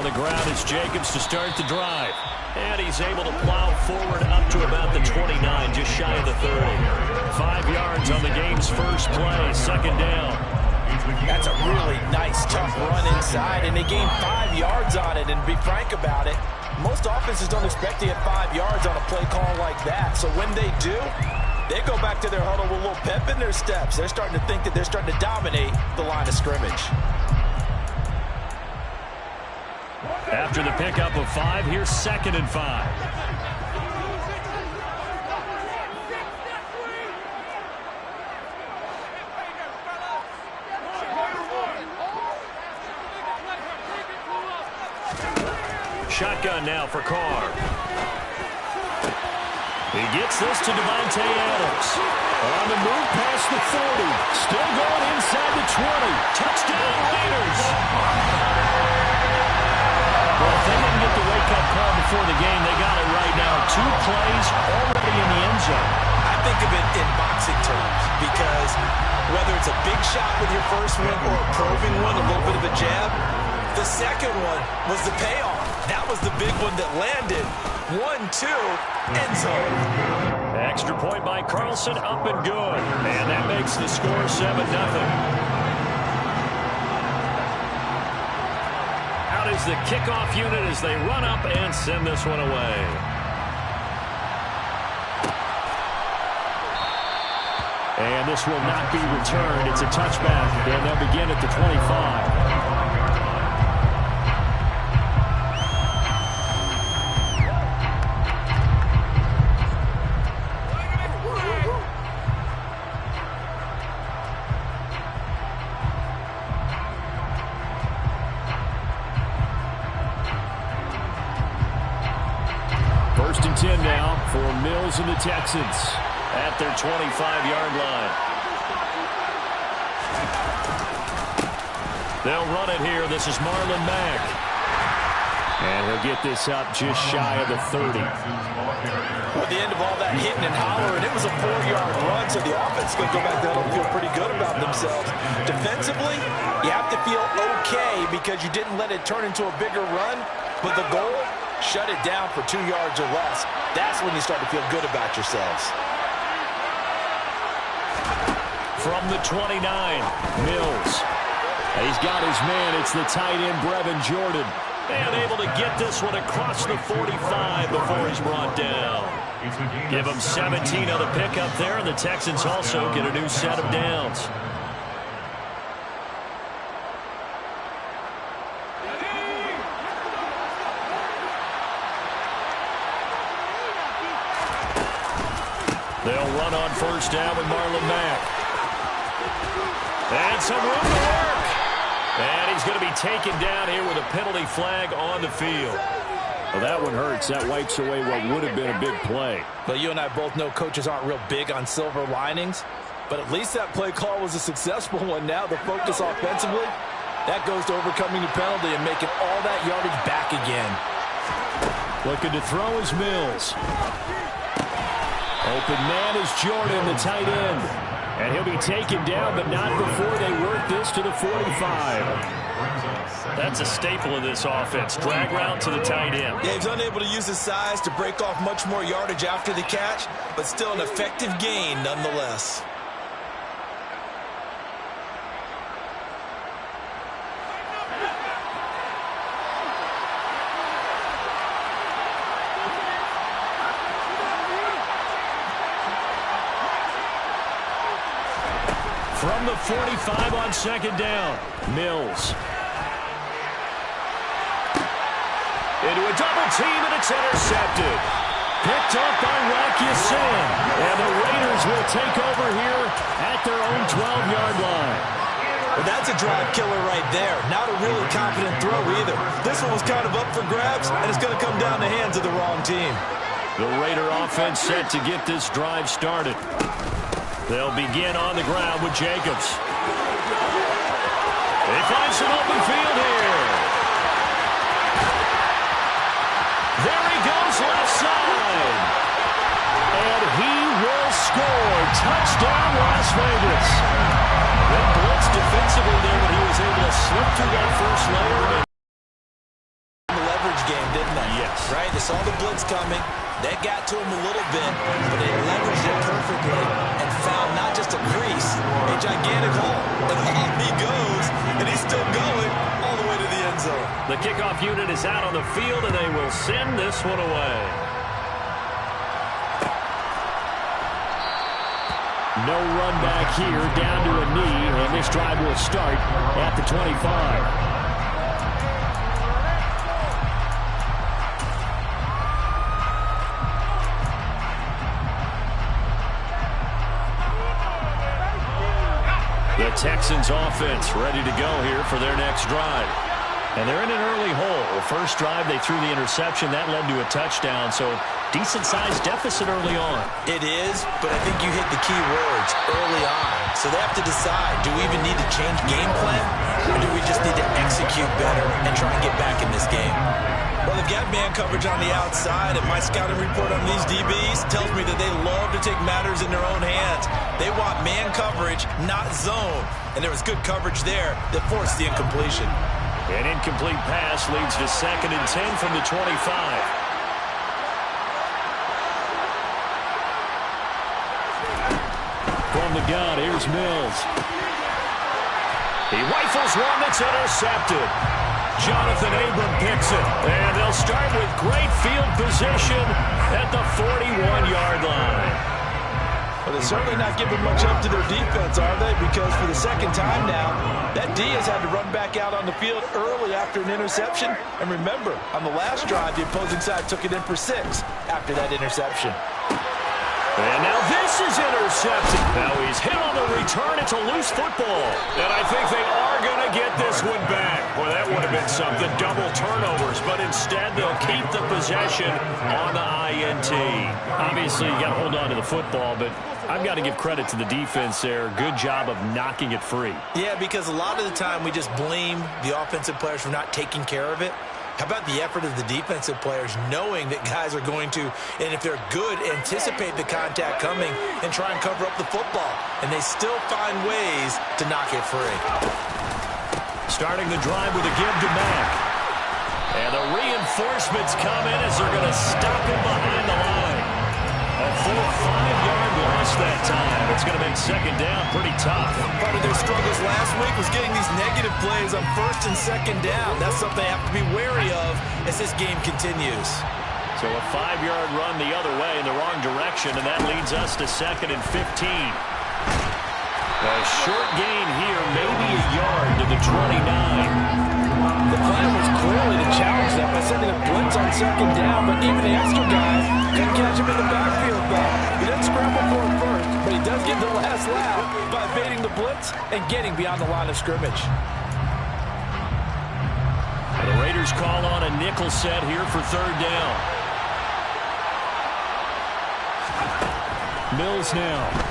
on the ground. It's Jacobs to start the drive. And he's able to plow forward up to about the 29, just shy of the 30. 5 yards on the game's first play, second down. That's a really nice, tough run inside, and they gained 5 yards on it. And to be frank about it, most offenses don't expect to get 5 yards on a play call like that. So when they do, they go back to their huddle with a little pep in their steps. They're starting to think that they're starting to dominate the line of scrimmage. After the pickup of 5, here's 2nd and 5. Shotgun now for Carr. He gets this to Devontae Adams. On the move past the 40. Still going inside the 20. Touchdown Raiders. Well, if they didn't get the wake-up call before the game, they got it right now. 2 plays already in the end zone. I think of it in boxing terms because whether it's a big shot with your first one or a probing one, a little bit of a jab, the second one was the payoff. That was the big one that landed. 1-2, end zone. Extra point by Carlson, up and good. And that makes the score 7-0. Out is the kickoff unit as they run up and send this one away. And this will not be returned. It's a touchback, and they'll begin at the 25. First and 10 now for Mills and the Texans at their 25-yard line. They'll run it here. This is Marlon Mack. And he'll get this up just shy of the 30. At the end of all that hitting and hollering, it was a 4-yard run, so the offense is going to go back there and feel pretty good about themselves. Defensively, you have to feel okay because you didn't let it turn into a bigger run, but the goal, shut it down for 2 yards or less. That's when you start to feel good about yourselves. From the 29, Mills. He's got his man. It's the tight end, Brevin Jordan. And able to get this one across the 45 before he's brought down. Give him 17 on the pickup there, and the Texans also get a new set of downs. They'll run on first down with Marlon Mack. And some room to work. And he's going to be taken down here with a penalty flag on the field. Well, that one hurts. That wipes away what would have been a big play. But you and I both know coaches aren't real big on silver linings. But at least that play call was a successful one. Now the focus offensively, that goes to overcoming the penalty and making all that yardage back again. Looking to throw is Mills. Open man is Jordan, the tight end. And he'll be taken down, but not before they work this to the 45. That's a staple of this offense. Drag route to the tight end. Yeah, he's unable to use his size to break off much more yardage after the catch, but still an effective gain nonetheless. From the 45 on second down, Mills. Into a double team, and it's intercepted. Picked up by Rakiasin. And the Raiders will take over here at their own 12-yard line. Well, that's a drive killer right there. Not a really confident throw either. This one was kind of up for grabs, and it's going to come down the hands of the wrong team. The Raider offense set to get this drive started. They'll begin on the ground with Jacobs. They find some open field here. There he goes left side. And he will score. Touchdown, Las Vegas. They blitzed defensively there, but he was able to slip through that first layer. defense. Right, they saw the blitz coming. That got to him a little bit, but they leveraged it perfectly and found not just a crease, a gigantic hole. And off he goes, and he's still going all the way to the end zone. The kickoff unit is out on the field, and they will send this one away. No run back here, down to a knee, and this drive will start at the 25. The Texans offense ready to go here for their next drive. And they're in an early hole. First drive, they threw the interception. That led to a touchdown, so decent-sized deficit early on. It is, but I think you hit the key words early on. So they have to decide, do we even need to change game plan, or do we just need to execute better and try and get back in this game? Well, they've got man coverage on the outside, and my scouting report on these DBs tells me that they love to take matters in their own hands. They want man coverage, not zone. And there was good coverage there that forced the incompletion. An incomplete pass leads to 2nd and 10 from the 25. From the gun, here's Mills. He rifles one that's intercepted. Jonathan Abram picks it. And they'll start with great field position at the 41-yard line. Well, they're certainly not giving much up to their defense, are they? Because for the second time now, that D has had to run back out on the field early after an interception. And remember, on the last drive, the opposing side took it in for 6 after that interception. And now this is intercepted. Now he's hit on the return. It's a loose football. And I think they are going to get this one back. Boy, that would have been something. Double turnovers. But instead, they'll keep the possession on the INT. Obviously, you got to hold on to the football, but I've got to give credit to the defense there. Good job of knocking it free. Yeah, because a lot of the time we just blame the offensive players for not taking care of it. How about the effort of the defensive players knowing that guys are going to, and if they're good, anticipate the contact coming and try and cover up the football. And they still find ways to knock it free. Starting the drive with a give to Mack. And the reinforcements come in as they're going to stop him behind the line. A full 5-yard loss that time. It's going to make 2nd down pretty tough. Part of their struggles last week was getting these negative plays on 1st and 2nd down. That's something they have to be wary of as this game continues. So a 5-yard run the other way in the wrong direction, and that leads us to 2nd and 15. A short gain here, maybe a yard to the 29. The plan was clearly to challenge them by sending a blitz on 2nd down, but even the extra guy couldn't catch him in the backfield, though. He didn't scramble for it first, but he does get the last laugh by evading the blitz and getting beyond the line of scrimmage. The Raiders call on a nickel set here for 3rd down. Mills now.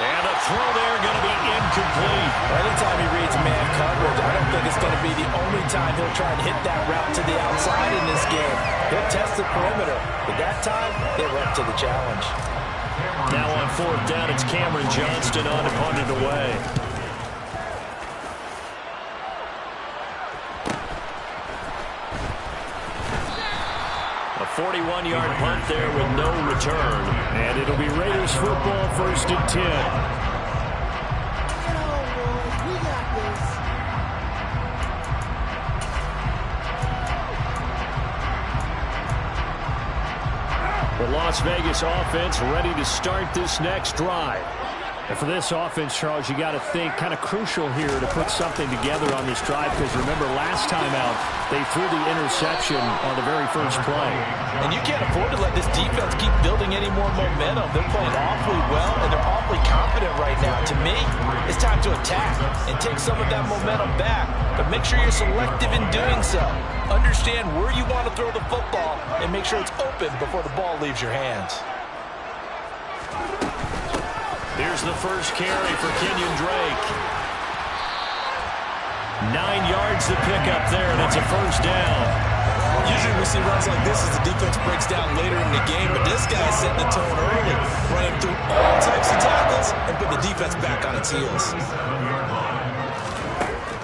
And a throw there going to be incomplete. Anytime he reads man coverage, I don't think it's going to be the only time he'll try and hit that route to the outside in this game. He'll test the perimeter, but that time, they were up to the challenge. Now on 4th down, it's Cameron Johnston on to punt it away. A 41-yard punt there with no return. And it'll be Raiders football, 1st and 10. The Las Vegas offense ready to start this next drive. And for this offense, Charles, you got to think kind of crucial here to put something together on this drive, because remember last time out they threw the interception on the very first play. And you can't afford to let this defense keep building any more momentum. They're playing awfully well, and they're awfully confident right now. To me, it's time to attack and take some of that momentum back. But make sure you're selective in doing so. Understand where you want to throw the football and make sure it's open before the ball leaves your hands. Here's the first carry for Kenyon Drake. 9 yards to pick up there, and it's a 1st down. Usually we see runs like this as the defense breaks down later in the game, but this guy's setting the tone early, running through all types of tackles and put the defense back on its heels.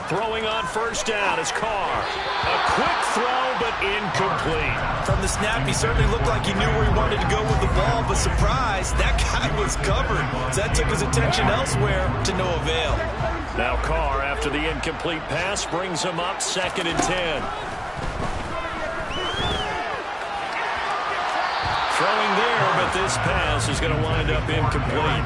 Throwing on first down as Carr. A quick throw, but incomplete. From the snap, he certainly looked like he knew where he wanted to go with the ball, but surprise, that guy was covered. So that took his attention elsewhere to no avail. Now Carr, after the incomplete pass, brings him up 2nd and 10. Throwing there, but this pass is going to wind up incomplete.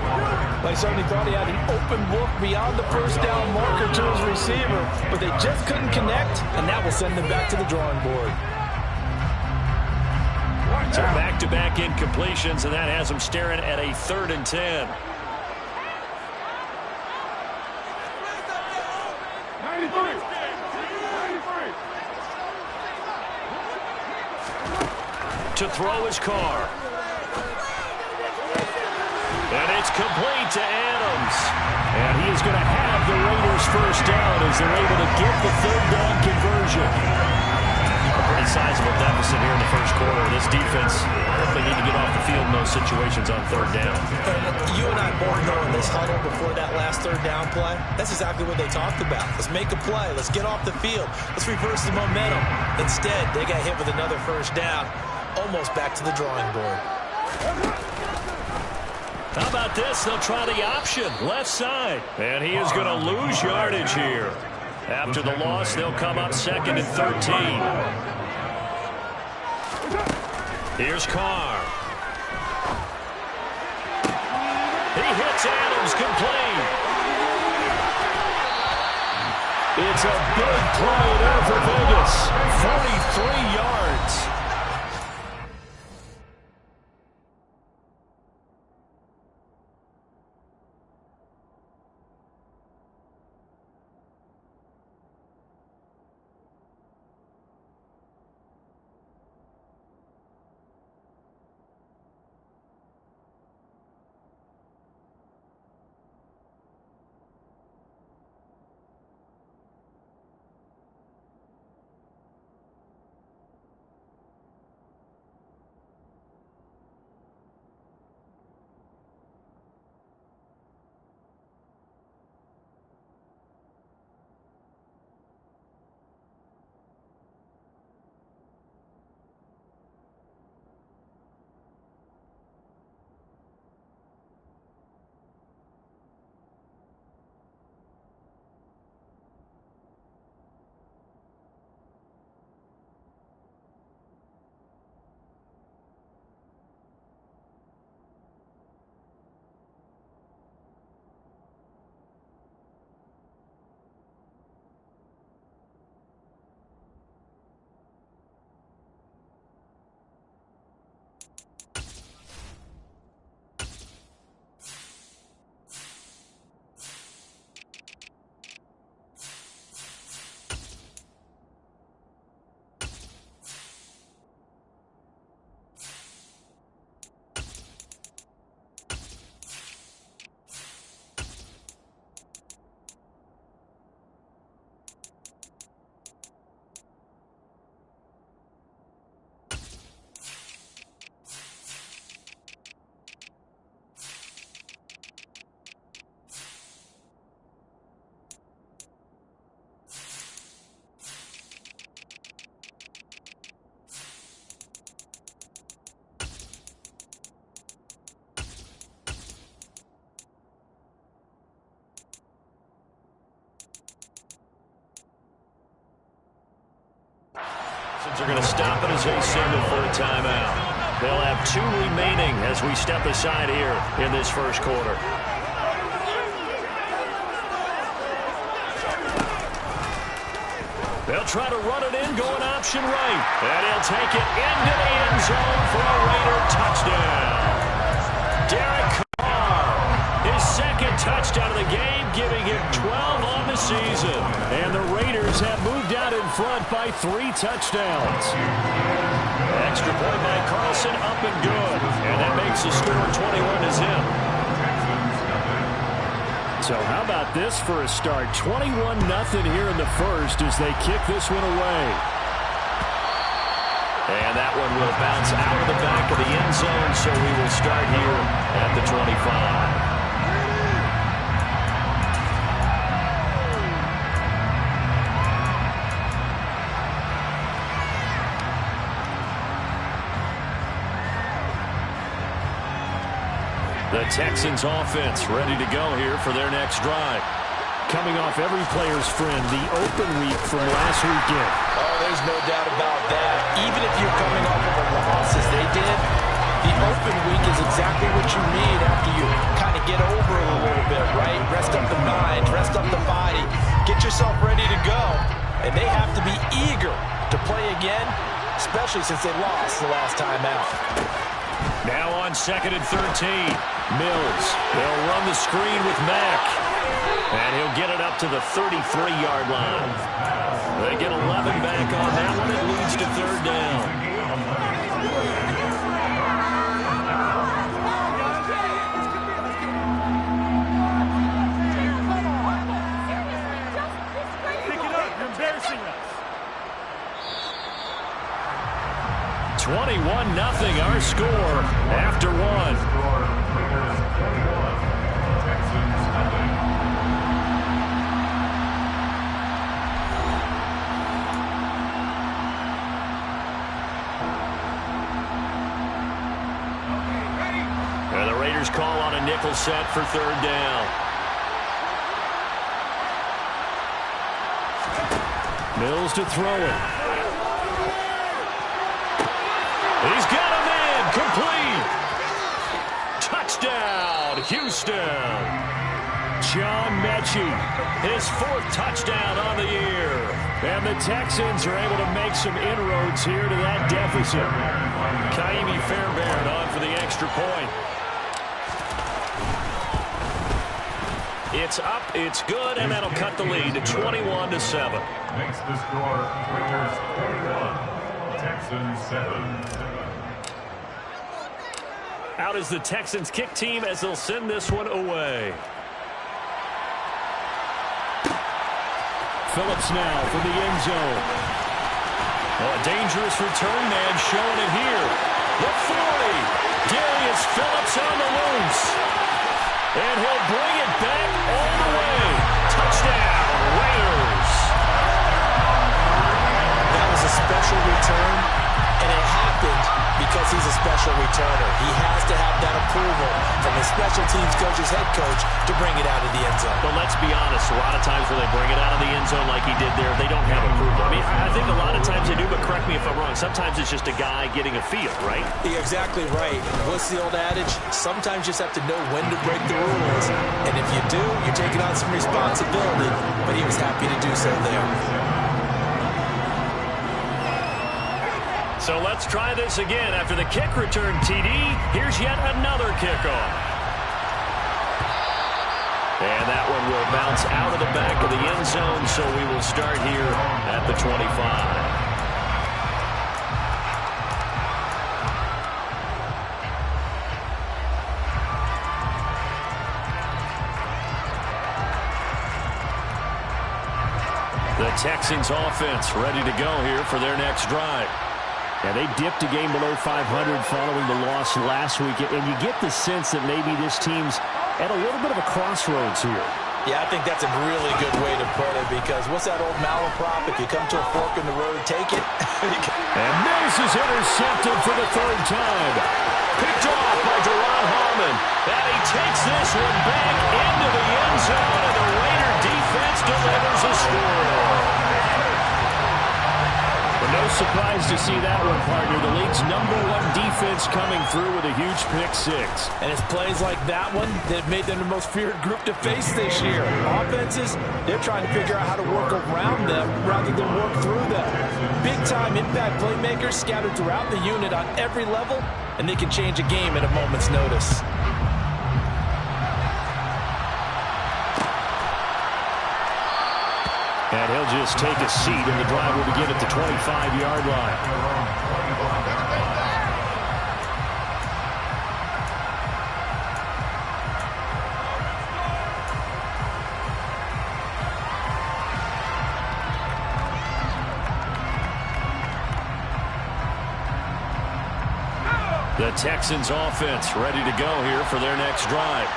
Well, he certainly thought he had an open look beyond the first down marker to his receiver, but they just couldn't connect, and that will send them back to the drawing board. So back-to-back incompletions, and that has them staring at a 3rd and 10. To throw his Carr. And it's complete to Adams. And he is going to have the Raiders first down as they're able to get the 3rd down conversion. A pretty sizable deficit here in the first quarter. This defense definitely need to get off the field in those situations on 3rd down. And you and I both know in this huddle before that last 3rd down play, that's exactly what they talked about. Let's make a play. Let's get off the field. Let's reverse the momentum. Instead, they got hit with another first down. Almost back to the drawing board. How about this? They'll try the option, left side. And he is going to lose yardage here. After the loss, they'll come up 2nd and 13. Here's Carr. He hits Adams complete. It's a big play there for Vegas. 43 yards. Are going to stop it as a signal for a timeout. They'll have 2 remaining as we step aside here in this first quarter. They'll try to run it in, going option right. And he'll take it into the end zone for a Raider touchdown. Derek Carr, his 2nd touchdown of the game, giving him 12 on the season. And the Raiders have moved out in front by 3 touchdowns. Extra point by Carlson, up and good. And that makes the score 21-0. So how about this for a start? 21-0 here in the first as they kick this one away. And that one will bounce out of the back of the end zone, so we will start here at the 25. The Texans offense ready to go here for their next drive. Coming off every player's friend, the open week from last weekend. Oh, there's no doubt about that. Even if you're coming off of a loss as they did, the open week is exactly what you need after you kind of get over it a little bit, right? Rest up the mind, rest up the body, get yourself ready to go. And they have to be eager to play again, especially since they lost the last time out. Now on 2nd and 13. Mills. They'll run the screen with Mack. And he'll get it up to the 33-yard line. They get 11 back on that one. It leads to 3rd down. Pick it up. You're embarrassing us. 21-0 our score after one. And the Raiders call on a nickel set for 3rd down. Mills to throw it. He's got a man, complete. Touchdown, Houston. John Mechie, his 4th touchdown on the year. And the Texans are able to make some inroads here to that deficit. Kaimi Fairbairn on for the extra point. It's up, it's good, and that'll cut the lead to 21-7. Makes the score Raiders 21, Texans 7. Out is the Texans kick team as they'll send this one away. Phillips now for the end zone. Oh, a dangerous return man showing it here. The 40. Darius Phillips on the loose. And he'll bring it back all the way. Touchdown, Raiders. That was a special return, and it happened because he's a special returner. He has to have that approval from his special teams coach's head coach to bring it out of the end zone. But let's be honest, a lot of times when they bring it out of the end zone like he did there, they don't have approval. I mean, I think a lot of times they do, but correct me if I'm wrong. Sometimes it's just a guy getting a feel, right? You're exactly right. What's the old adage? Sometimes you just have to know when to break the rules. And if you do, you're taking on some responsibility. But he was happy to do so there. So let's try this again. After the kick return TD, here's yet another kickoff. And that one will bounce out of the back of the end zone, so we will start here at the 25. The Texans offense ready to go here for their next drive. Yeah, they dipped a game below 500 following the loss last week, and you get the sense that maybe this team's at a little bit of a crossroads here. Yeah, I think that's a really good way to put it, because what's that old malaprop? If you come to a fork in the road, take it. And Mills is intercepted for the 3rd time. Picked off by Deron Harmon. And he takes this one back into the end zone, and the Raider defense delivers a score. No surprise to see that one, partner. The league's #1 defense coming through with a huge pick-6. And it's plays like that one that made them the most feared group to face this year. Offenses, they're trying to figure out how to work around them rather than work through them. Big-time impact playmakers scattered throughout the unit on every level, and they can change a game at a moment's notice. And he'll just take a seat, and the drive will begin at the 25-yard line. The Texans offense ready to go here for their next drive.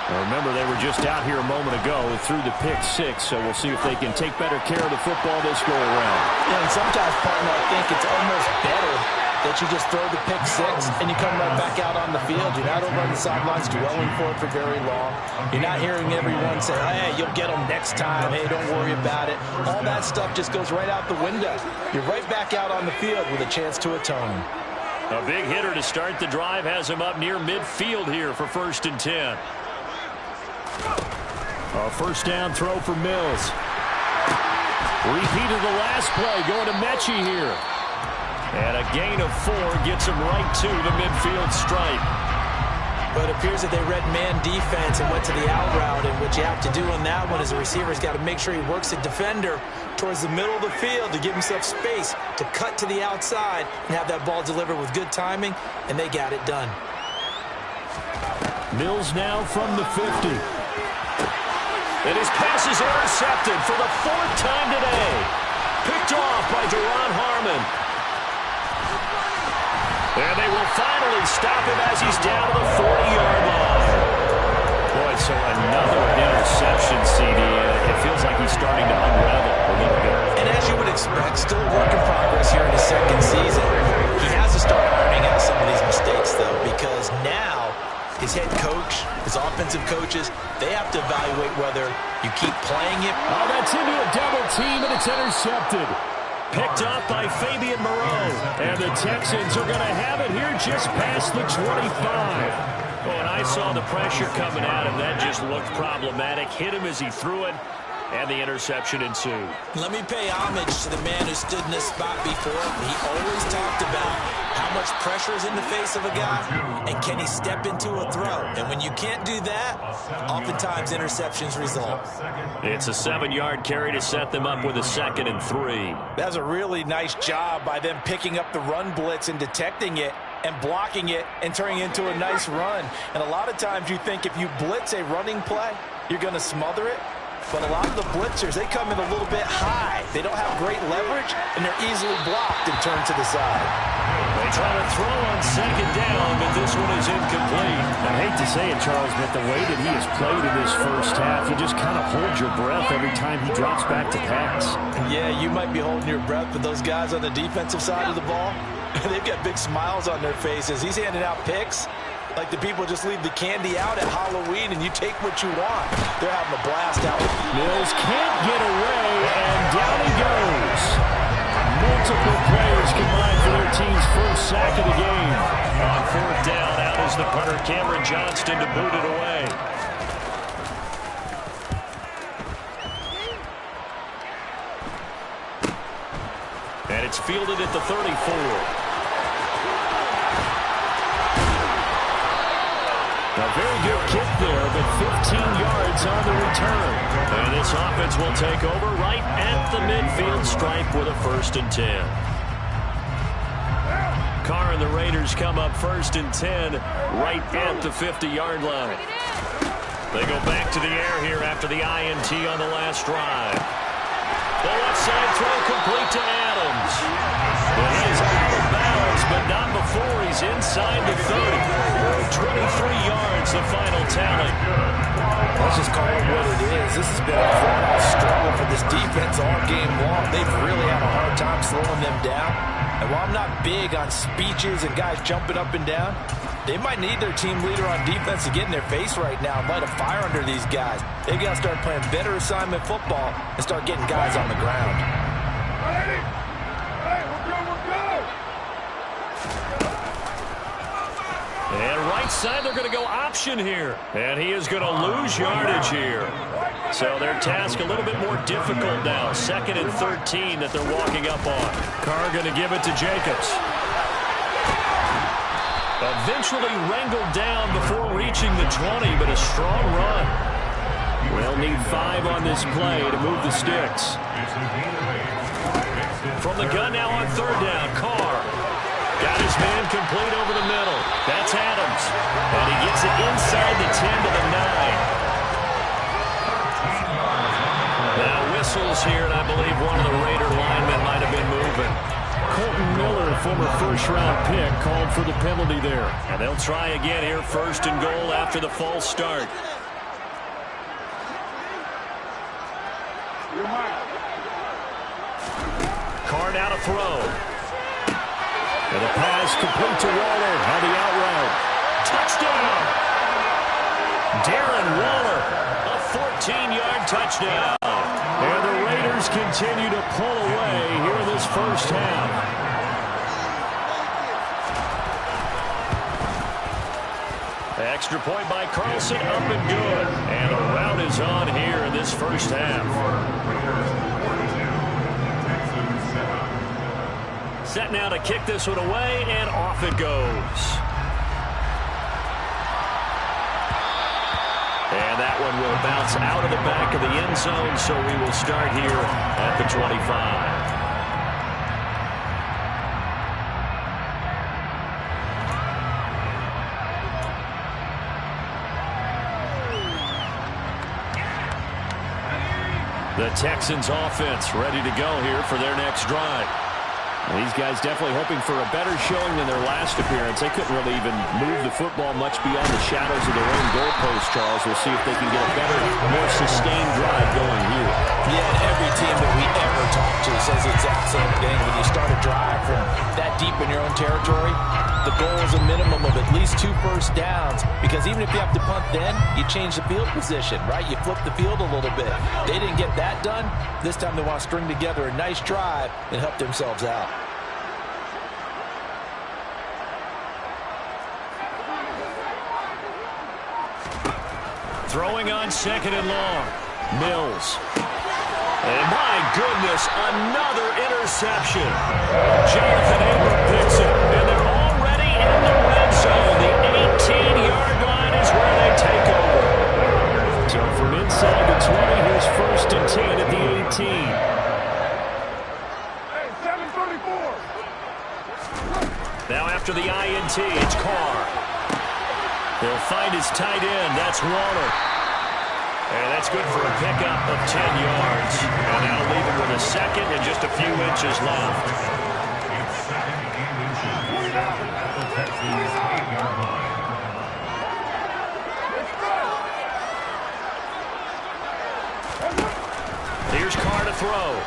Now remember, they were just out here a moment ago through the pick-6, so we'll see if they can take better care of the football this go around. Yeah, and sometimes, partner, I think it's almost better that you just throw the pick six and you come right back out on the field. You're not over on the sidelines dwelling for it for very long. You're not hearing everyone say, hey, you'll get them next time. Hey, don't worry about it. All that stuff just goes right out the window. You're right back out on the field with a chance to atone. A big hitter to start the drive has him up near midfield here for 1st and 10. A first down throw for Mills. Repeat of the last play going to Mechie here. And a gain of 4 gets him right to the midfield stripe. But it appears that they read man defense and went to the out route. And what you have to do on that one is the receiver's got to make sure he works the defender towards the middle of the field to give himself space to cut to the outside and have that ball delivered with good timing, and they got it done. Mills now from the 50. And his pass is intercepted for the 4th time today. Picked off by Deron Harmon. And they will finally stop him as he's down to the 40-yard line. Boy, so another interception, CD. It feels like he's starting to unravel a little bit. And as you would expect, still a work in progress here in his 2nd season. He has to start ironing out some of these mistakes, though, because now his head coach, his offensive coaches, they have to evaluate whether you keep playing him. Oh, that's into a double team, and it's intercepted. Picked up by Fabian Moreau. And the Texans are going to have it here just past the 25. Oh, and I saw the pressure coming at him. That just looked problematic. Hit him as he threw it, and the interception ensued. Let me pay homage to the man who stood in this spot before. He always talked about how much pressure is in the face of a guy, and can he step into a throw. And when you can't do that, oftentimes interceptions result. It's a 7-yard carry to set them up with a 2nd and 3. That's a really nice job by them picking up the run blitz and detecting it and blocking it and turning it into a nice run. And a lot of times you think if you blitz a running play, you're going to smother it. But a lot of the blitzers, they come in a little bit high. They don't have great leverage, and they're easily blocked and turned to the side. They try to throw on 2nd down, but this one is incomplete. I hate to say it, Charles, but the way that he has played in this first half, you just kind of hold your breath every time he drops back to pass. Yeah, you might be holding your breath, but those guys on the defensive side of the ball, they've got big smiles on their faces. He's handing out picks like the people just leave the candy out at Halloween and you take what you want. They're having a blast out. Mills can't get away, and down he goes. Multiple players combined for their team's first sack of the game. On 4th down, out is the punter, Cameron Johnston, to boot it away. And it's fielded at the 34. A very good kick there, but 15 yards on the return. And this offense will take over right at the midfield stripe with a 1st and 10. Carr and the Raiders come up 1st and 10 right at the 50-yard line. They go back to the air here after the INT on the last drive. The left side throw complete to Adams. And he is out of bounds, but not before he's inside the 30. 23 yards, the final tally. Let's just call it what it is. This has been a flat-out struggle for this defense all game long. They've really had a hard time slowing them down. And while I'm not big on speeches and guys jumping up and down, they might need their team leader on defense to get in their face right now and light a fire under these guys. They've got to start playing better assignment football and start getting guys on the ground. And right side, they're going to go option here. And he is going to lose yardage here. So their task a little bit more difficult now. 2nd and 13 that they're walking up on. Carr going to give it to Jacobs. Eventually wrangled down before reaching the 20, but a strong run. They'll need 5 on this play to move the sticks. From the gun now on 3rd down, Carr. Got his man complete over the middle. That's Adams. And he gets it inside the 10 to the 9. Now whistles here, and I believe one of the Raider linemen might have been moving. Colton Miller, former first-round pick, called for the penalty there. And they'll try again here, 1st and goal after the false start. Carr now to throw. And the pass complete to Waller on the out route. Touchdown! Darren Waller, a 14-yard touchdown. And the Raiders continue to pull away here in this first half. Extra point by Carlson, up and good. And a rout is on here in this first half. Set now to kick this one away, and off it goes. And that one will bounce out of the back of the end zone, so we will start here at the 25. The Texans offense ready to go here for their next drive. And these guys definitely hoping for a better showing than their last appearance. They couldn't really even move the football much beyond the shadows of their own goalpost, Charles. We'll see if they can get a better, more sustained drive going here. Yeah, and every team that we ever talk to says the exact same thing. When you start a drive from that deep in your own territory, the goal is a minimum of at least 2 first downs, because even if you have to punt then, you change the field position, right? You flip the field a little bit. They didn't get that done. This time they want to string together a nice drive and help themselves out. Throwing on second and long. Mills. And my goodness, another interception. Jonathan Abram picks it, and they're already in the red zone. The 18-yard line is where they take over. So from inside the 20, here's first and 10 at the 18. Hey, 734. Now after the INT, it's Carr. He'll find his tight end. That's Waller. And that's good for a pickup of 10 yards. And that'll leave him with a second and just a few inches left. It's second and inches at the Texans' 8-yard line. Here's Carr to throw.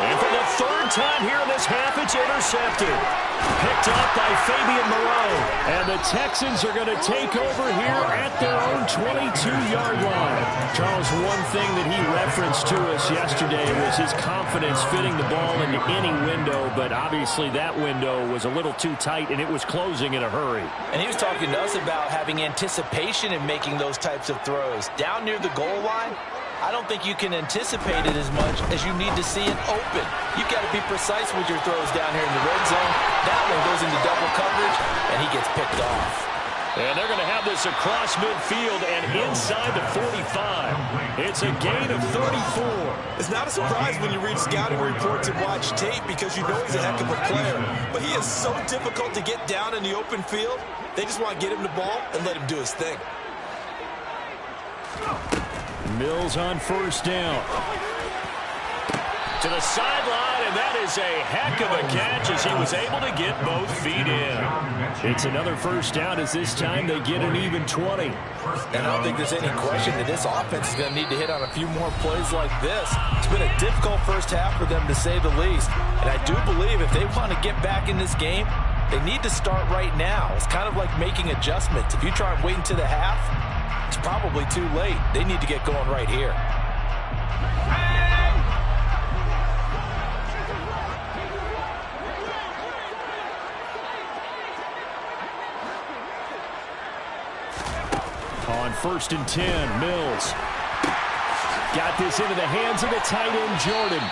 And for the third time here in this half, it's intercepted. Picked up by Fabian Moreau. And the Texans are going to take over here at their own 22-yard line. Charles, one thing that he referenced to us yesterday was his confidence fitting the ball into any window, but obviously that window was a little too tight, and it was closing in a hurry. And he was talking to us about having anticipation in making those types of throws. Down near the goal line, I don't think you can anticipate it as much as you need to see it open. You've got to be precise with your throws down here in the red zone. That one goes into double coverage, and he gets picked off. And they're going to have this across midfield and inside the 45. It's a gain of 34. It's not a surprise when you read scouting reports and watch tape, because you know he's a heck of a player. But he is so difficult to get down in the open field. They just want to get him the ball and let him do his thing. Mills on first down. To the sideline, and that is a heck of a catch as he was able to get both feet in. It's another first down as this time they get an even 20. And I don't think there's any question that this offense is going to need to hit on a few more plays like this. It's been a difficult first half for them, to say the least. And I do believe if they want to get back in this game, they need to start right now. It's kind of like making adjustments. If you try and wait until the half, it's probably too late. They need to get going right here. On first and 10, Mills. Got this into the hands of the tight end, Jordan.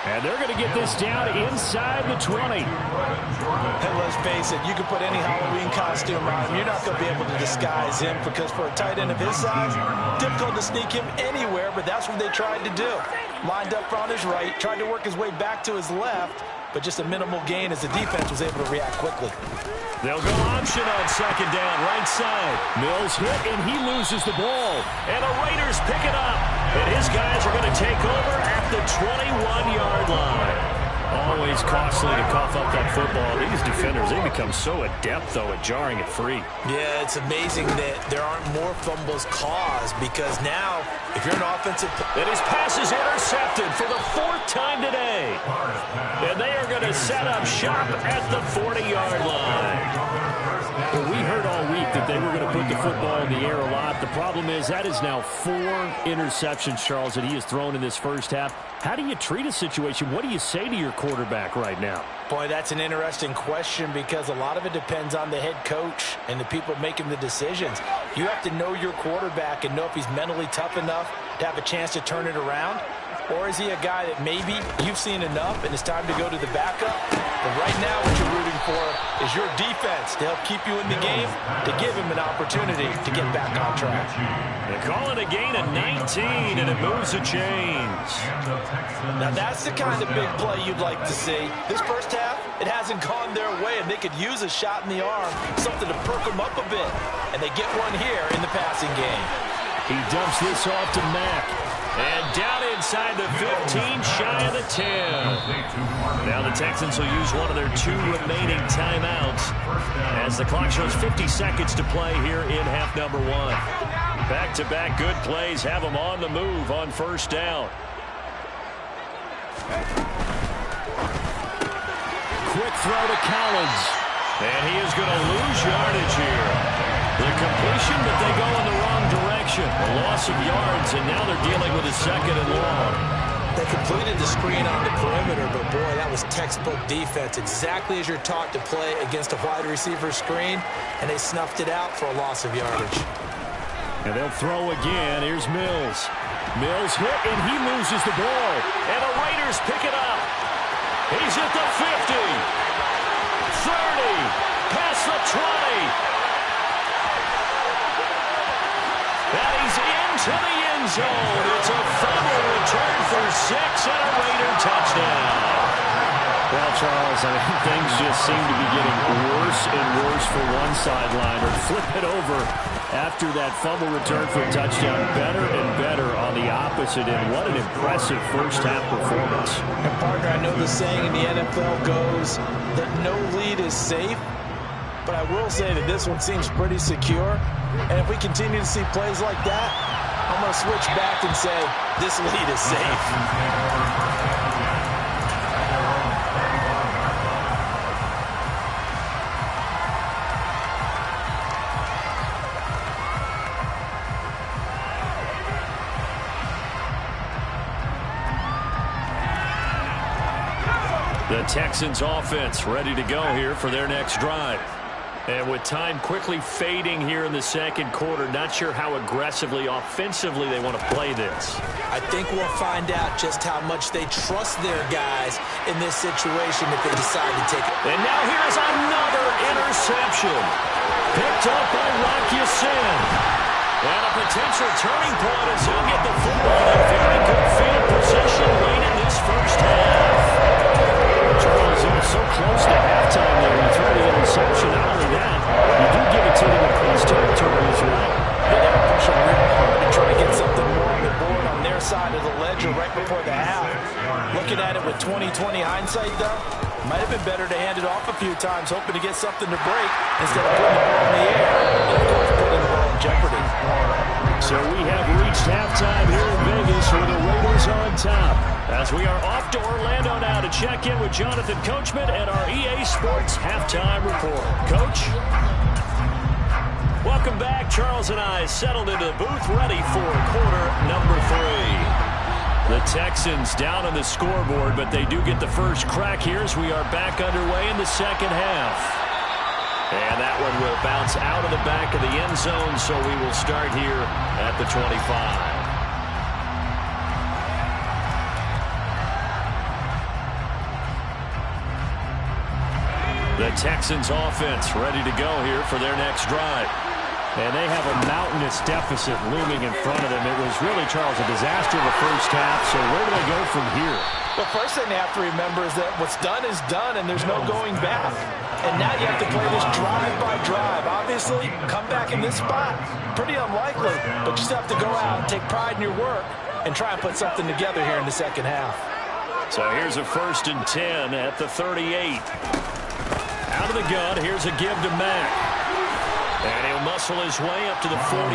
And they're going to get this down inside the 20. And let's face it, you can put any Halloween costume on him. You're not going to be able to disguise him, because for a tight end of his size, difficult to sneak him anywhere, but that's what they tried to do. Lined up on his right, tried to work his way back to his left, but just a minimal gain as the defense was able to react quickly. They'll go option on second down, right side. Mills hit, and he loses the ball. And the Raiders pick it up. And his guys are going to take over at the 21-yard line. Always costly to cough up that football. These defenders, they become so adept, though, at jarring it free. Yeah, it's amazing that there aren't more fumbles caused, because now, if you're an offensive... And his pass is intercepted for the 4th time today. And they are going to set up shop at the 40-yard line. Well, we heard all week that they were going to put the football in the air a lot. The problem is that is now 4 interceptions, Charles, that he has thrown in this first half. How do you treat a situation? What do you say to your quarterback right now? Boy, that's an interesting question because a lot of it depends on the head coach and the people making the decisions. You have to know your quarterback and know if he's mentally tough enough to have a chance to turn it around. Or is he a guy that maybe you've seen enough and it's time to go to the backup? But right now what you're rooting for is your defense to help keep you in the game, to give him an opportunity to get back on track. They call it a gain of 19, and it moves the chains. Now that's the kind of big play you'd like to see. This first half, it hasn't gone their way, and they could use a shot in the arm, something to perk them up a bit. And they get one here in the passing game. He dumps this off to Mack. And down inside the 15, shy of the 10. Now the Texans will use one of their 2 remaining timeouts as the clock shows 50 seconds to play here in half number 1. Back-to-back good plays have them on the move on first down. Quick throw to Collins. And he is going to lose yardage here. The completion, but they go in the wrong direction. A loss of yards, and now they're dealing with a 2nd and long. They completed the screen on the perimeter, but boy, that was textbook defense. Exactly as you're taught to play against a wide receiver screen, and they snuffed it out for a loss of yardage. And they'll throw again. Here's Mills. Mills hit, and he loses the ball. And the Raiders pick it up. He's at the 50. 30. Past the 20. And he's into the end zone. It's a fumble return for 6 and a Raider touchdown. Well, Charles, I mean, things just seem to be getting worse and worse for one sideline. Or flip it over after that fumble return for a touchdown. Better and better on the opposite end. What an impressive first-half performance. And, partner, I know the saying in the NFL goes that no lead is safe. But I will say that this one seems pretty secure. And if we continue to see plays like that, I'm going to switch back and say this lead is safe. The Texans offense ready to go here for their next drive. And with time quickly fading here in the second quarter, not sure how aggressively, offensively they want to play this. I think we'll find out just how much they trust their guys in this situation if they decide to take it. And now here's another interception. Picked up by Rocky Sin. And a potential turning point as he'll get the football in very good field position late in this first half. Charles, he was so close to halftime there when he threw the interception. Not only that, you do give it to them in close territory as well. They got to push them real hard to try to get something more on the board on their side of the ledger right before the half. Looking at it with 20/20 hindsight, though, might have been better to hand it off a few times, hoping to get something to break instead of putting the ball in the air and, of course, putting the ball in jeopardy. So we have reached halftime here in Vegas with the Raiders on top. As we are off to Orlando now to check in with Jonathan Coachman and our EA Sports Halftime Report. Coach? Welcome back. Charles and I settled into the booth ready for quarter number 3. The Texans down on the scoreboard, but they do get the first crack here as we are back underway in the second half. And that one will bounce out of the back of the end zone, so we will start here at the 25. The Texans offense ready to go here for their next drive. And they have a mountainous deficit looming in front of them. It was really, Charles, a disaster in the first half, so where do they go from here? The first thing they have to remember is that what's done is done, and there's no going back. And now you have to play this drive by drive. Obviously, come back in this spot, pretty unlikely, but you still have to go out and take pride in your work and try and put something together here in the second half. So here's a 1st and 10 at the 38. Out of the gun, here's a give to Mack. And he'll muscle his way up to the 43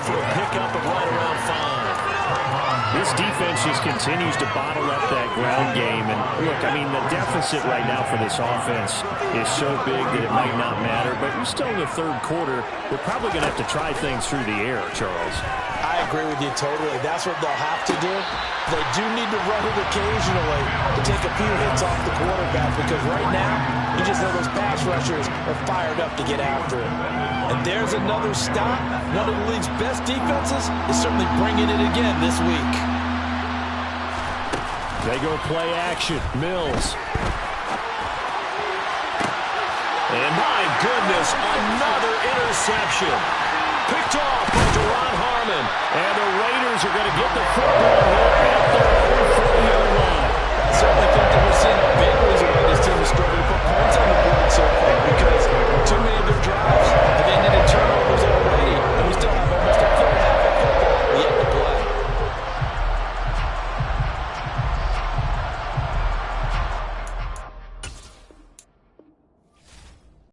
for a pickup of right around 5. This defense just continues to bottle up that ground game. And look, I mean, the deficit right now for this offense is so big that it might not matter. But we're still in the third quarter. They're probably going to have to try things through the air, Charles. I agree with you totally. That's what they'll have to do. They do need to run it occasionally to take a few hits off the quarterback, because right now, you just know those pass rushers are fired up to get after it. And there's another stop. One of the league's best defenses is certainly bringing it again this week. They go play action. Mills. And my goodness, another interception. Picked off by Deron Harmon. And the Raiders are going to get the football here at their own 40-yard line. Certainly